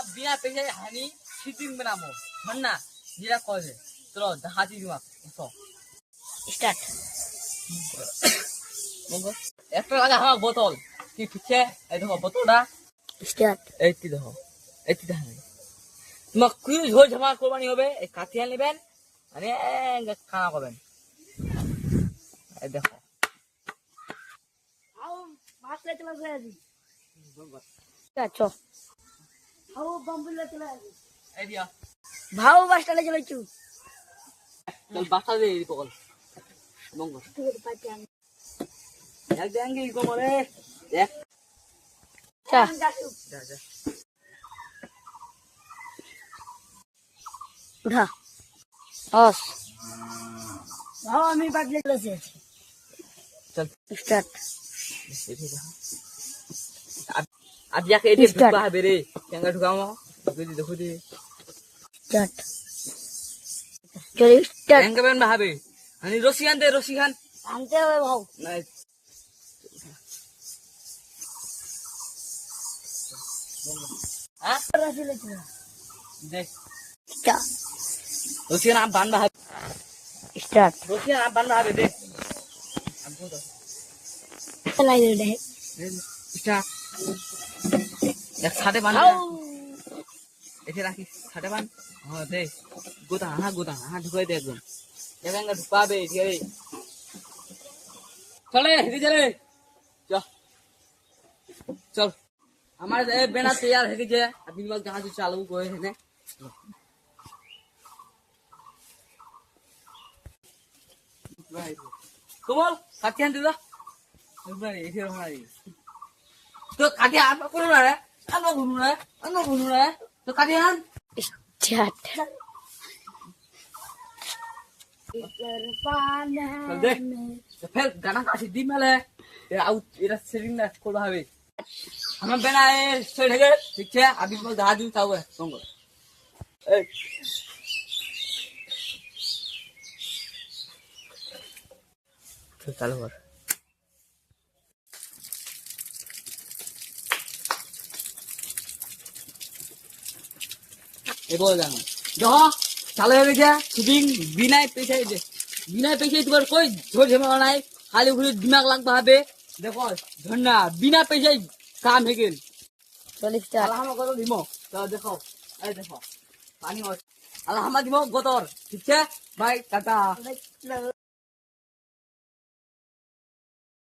बिना पैसे हानि सिटिंग बनामो मन्ना जिरा कहे चलो हाथी दिमा तो स्टार्ट मगो একটা লাগা আমার বোতল কি পিছে এই দেখো বোতলটা স্টার্ট এইটি দেখো এইটি দেখো তোমাক কি ঝোল ঝামা কোরবানি হবে এই কাঠিয়া নেবেন মানে খানা করবেন এই দেখো आओ मास ले चला गया जी अच्छा आओ बम्बू ले चला এই দিয়া भाव बस ले चला चू চল বাসা দে এই পকল মঙ্গল এক দেঙ্গে ই কোমরে দেখ अच्छा যা যা उठा बस भाव हमें बात ले चला से चल स्टार्ट अब जाके एटे ढुका है बेरे केंगा ढुकाओ देखो दे स्टार्ट चल स्टार्ट केंगा बेन भाबे हनी रसियान दे रसियान जानते हो भाव नहीं हां रसी ले चला देख स्टार्ट रसियान आप बांध भाबे स्टार्ट रसियान आप बांध भाबे देख हमको तो चला दे स्टार्ट एक साथे बांध आओ এতে রাখি সাথে বান হ্যাঁ দে গোদা হ্যাঁ ঢুকাই দে একদম কেঙ্গা ঢুকাবে ঠিক আছে চলে হেদি চলে চল চল আমার এ বেনা তৈয়ার হয়ে গেছে আপনি বল জাহাজ চালু করে হেনে কমল কাটি আনতে দাও ভাই এসে ভাই তো কাটি আনবা করো না রে আনবা গুনু রে তো কাটি আন स्टार्ट চল দে তো ফের গানা কাটি দি মেলে এ আউট এরা সেটিং না করবা হবে আমার বেনা এ সেট হয়ে গেছে ঠিক আছে আপনি বল জাহাজ চাও সঙ্গ এই তো চালু কর এ বল জানো দেখো চালু হয়ে গেছে শুটিং বিনা पैसे তোমার কই ঝোল ঝামেলা নাই খালি ঘুরে দিমাগ লাগবে হবে দেখো ঝন্ডা বিনা पैसे কাম হয়ে গেল चल स्टार्ट আল্লাহ আমার কত দিমো তো দেখো এই দেখো পানি আল্লাহ আমার দিমো গতর ঠিক আছে বাই টাটা